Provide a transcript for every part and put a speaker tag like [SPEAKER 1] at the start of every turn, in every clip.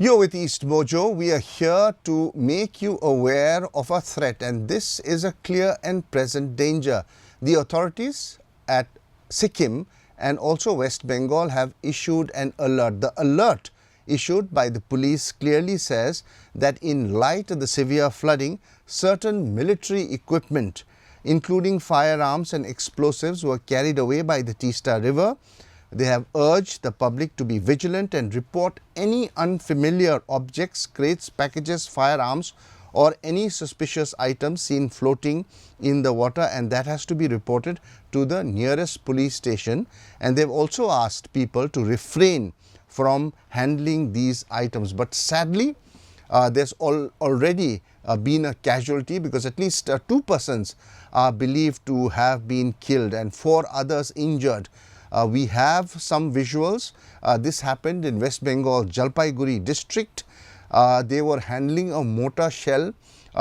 [SPEAKER 1] You're with EastMojo. We are here to make you aware of a threat, and this is a clear and present danger. The authorities at Sikkim and also West Bengal have issued an alert. The alert issued by the police clearly says that in light of the severe flooding, certain military equipment, including firearms and explosives, were carried away by the Teesta River. They have urged the public to be vigilant and report any unfamiliar objects, crates, packages, firearms or any suspicious items seen floating in the water, and that has to be reported to the nearest police station. And they've also asked people to refrain from handling these items. But sadly, there's already been a casualty, because at least 2 persons are believed to have been killed and 4 others injured. We have some visuals. This happened in West Bengal, Jalpaiguri district. They were handling a mortar shell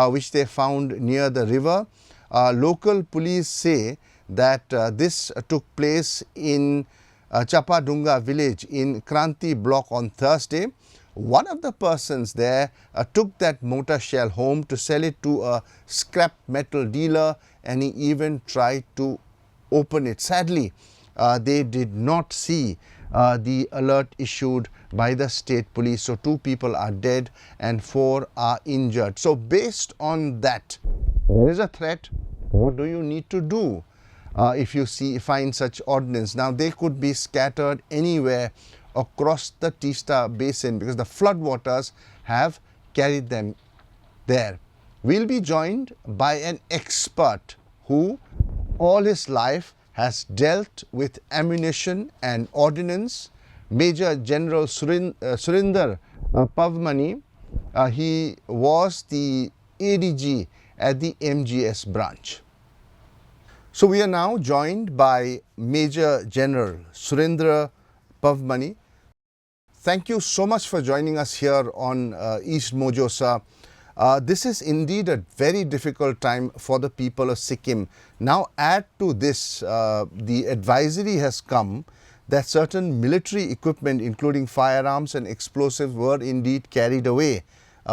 [SPEAKER 1] which they found near the river. Local police say that this took place in Chapadunga village in Kranti block on Thursday. One of the persons there took that mortar shell home to sell it to a scrap metal dealer, and he even tried to open it. Sadly, they did not see the alert issued by the state police. So 2 people are dead and 4 are injured. So based on that, there is a threat. What do you need to do if you find such ordnance? Now, they could be scattered anywhere across the Teesta Basin because the flood waters have carried them there. We'll be joined by an expert who all his life has dealt with ammunition and ordnance, Major General Surinder Pavmani. He was the ADG at the MGS branch. So we are now joined by Major General Surinder Pavmani. Thank you so much for joining us here on EastMojo, sir. This is indeed a very difficult time for the people of Sikkim. Now add to this, the advisory has come that certain military equipment, including firearms and explosives, were indeed carried away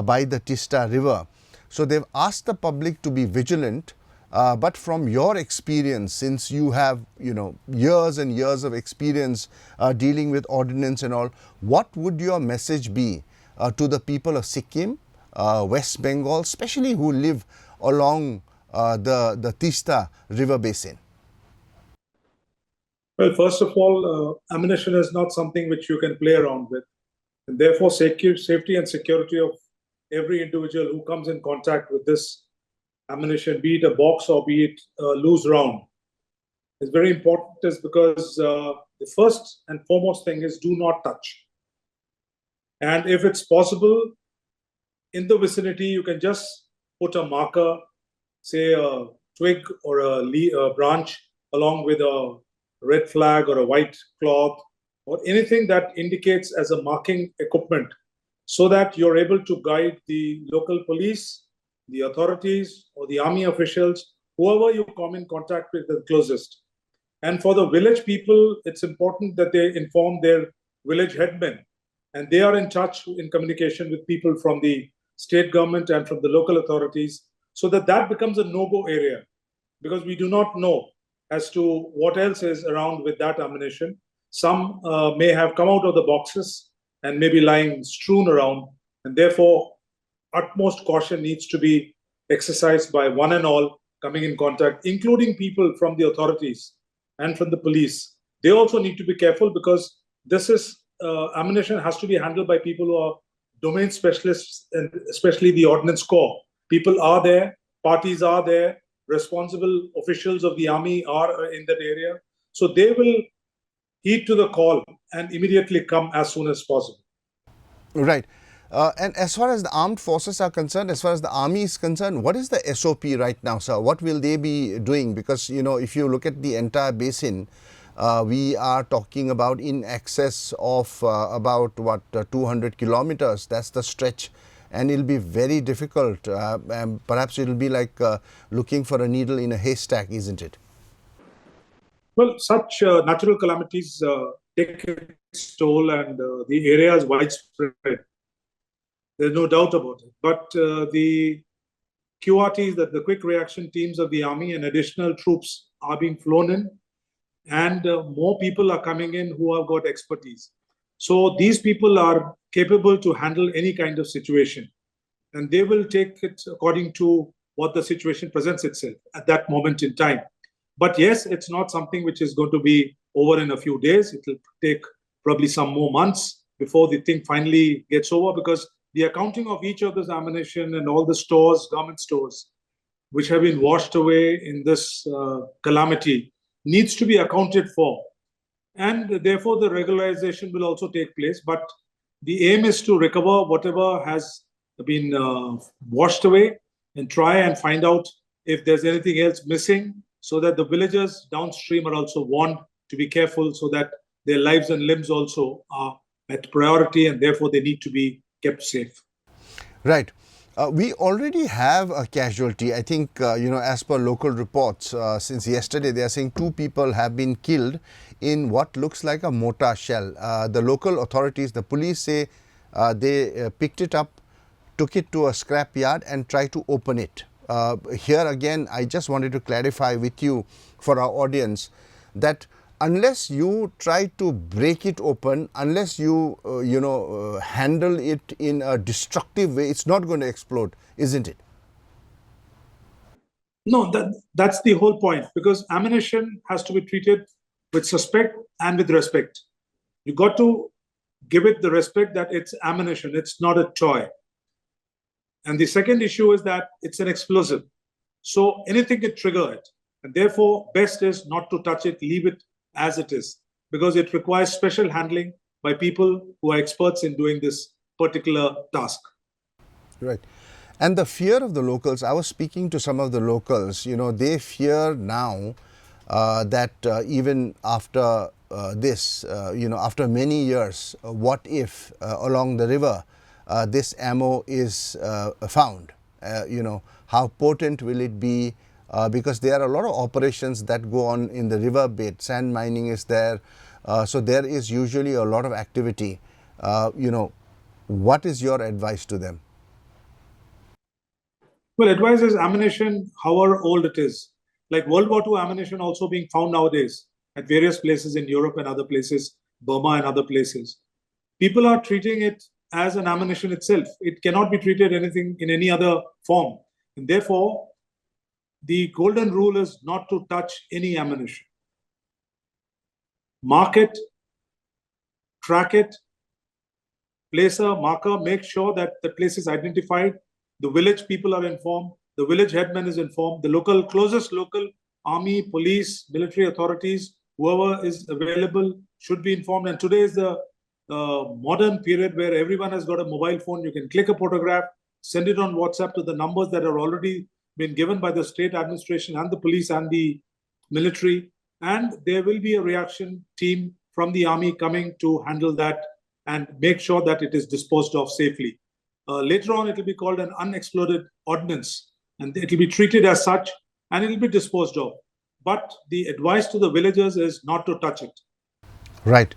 [SPEAKER 1] by the Teesta River. So they've asked the public to be vigilant. But from your experience, since you have years and years of experience dealing with ordnance and all, what would your message be to the people of Sikkim, West Bengal, especially who live along the Teesta River basin?
[SPEAKER 2] Well, first of all, ammunition is not something which you can play around with. And therefore, safety and security of every individual who comes in contact with this ammunition, be it a box or be it a loose round, is very important, is because the first and foremost thing is do not touch. And if it's possible, in the vicinity, you can just put a marker, say a twig or a branch, along with a red flag or a white cloth or anything that indicates as a marking equipment, so that you're able to guide the local police, the authorities or the army officials, whoever you come in contact with the closest. And for the village people, it's important that they inform their village headmen, and they are in touch, in communication with people from the state government and from the local authorities, so that that becomes a no-go area, because we do not know as to what else is around with that ammunition. Some may have come out of the boxes and may be lying strewn around, and therefore utmost caution needs to be exercised by one and all coming in contact, including people from the authorities and from the police. They also need to be careful, because this is ammunition has to be handled by people who are domain specialists, and especially the Ordnance Corps. People are there, parties are there, responsible officials of the army are in that area. So they will heed to the call and immediately come as soon as possible.
[SPEAKER 1] Right. And as far as the armed forces are concerned, as far as the army is concerned, what is the SOP right now, sir? What will they be doing? Because, if you look at the entire basin, we are talking about in excess of about 200 kilometers. That's the stretch, and it'll be very difficult. And perhaps it'll be like looking for a needle in a haystack, isn't it?
[SPEAKER 2] Well, such natural calamities take its toll, and the area is widespread. There's no doubt about it. But the QRTs, that the quick reaction teams of the army and additional troops are being flown in, and more people are coming in who have got expertise. So these people are capable to handle any kind of situation, and they will take it according to what the situation presents itself at that moment in time. But yes, it's not something which is going to be over in a few days. It will take probably some more months before the thing finally gets over, because the accounting of each of this ammunition and all the stores, government stores, which have been washed away in this calamity, needs to be accounted for. And therefore, the regularization will also take place. But the aim is to recover whatever has been washed away and try and find out if there's anything else missing, so that the villagers downstream are also warned to be careful, so that their lives and limbs also are at priority, and therefore they need to be kept safe.
[SPEAKER 1] Right. We already have a casualty. I think, as per local reports, since yesterday, they are saying 2 people have been killed in what looks like a mortar shell. The local authorities, the police say they picked it up, took it to a scrap yard and tried to open it. Here again, I just wanted to clarify with you, for our audience, that unless you try to break it open, unless you handle it in a destructive way, it's not going to explode, isn't it?
[SPEAKER 2] No, that's the whole point, because ammunition has to be treated with suspect and with respect. You got to give it the respect that it's ammunition, it's not a toy. And the second issue is that it's an explosive. So anything can trigger it. And therefore, best is not to touch it, leave it as it is, because it requires special handling by people who are experts in doing this particular task.
[SPEAKER 1] Right. And the fear of the locals, I was speaking to some of the locals, they fear now that even after this, after many years, what if along the river this ammo is found? How potent will it be? Because there are a lot of operations that go on in the river bed. Sand mining is there. So there is usually a lot of activity. What is your advice to them?
[SPEAKER 2] Well, advice is ammunition, however old it is. Like World War II ammunition also being found nowadays at various places in Europe and other places, Burma and other places. People are treating it as an ammunition itself. It cannot be treated anything in any other form. And therefore, the golden rule is not to touch any ammunition. Mark it, track it, place a marker, make sure that the place is identified. The village people are informed. The village headman is informed. The closest local army, police, military authorities, whoever is available should be informed. And today is the modern period where everyone has got a mobile phone. You can click a photograph, send it on WhatsApp to the numbers that are already been given by the state administration and the police and the military. And there will be a reaction team from the army coming to handle that and make sure that it is disposed of safely. Later on, it will be called an unexploded ordnance, and it will be treated as such, and it will be disposed of. But the advice to the villagers is not to touch it.
[SPEAKER 1] Right.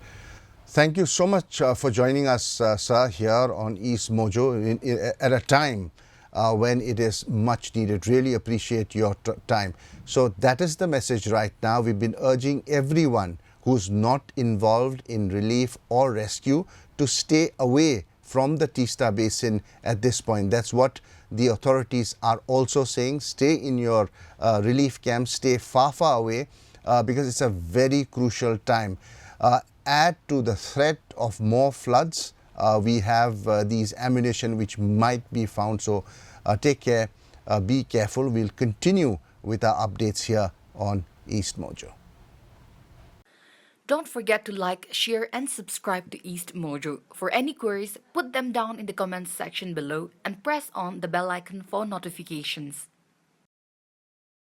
[SPEAKER 1] Thank you so much for joining us, sir, here on EastMojo at a time when it is much needed. Really appreciate your time. So that is the message right now. We've been urging everyone who's not involved in relief or rescue to stay away from the Teesta Basin at this point. That's what the authorities are also saying. Stay in your relief camps, stay far, far away because it's a very crucial time. Add to the threat of more floods, we have these ammunition which might be found. So take care, be careful. We'll continue with our updates here on EastMojo.
[SPEAKER 3] Don't forget to like, share, and subscribe to EastMojo. For any queries, put them down in the comments section below and press on the bell icon for notifications.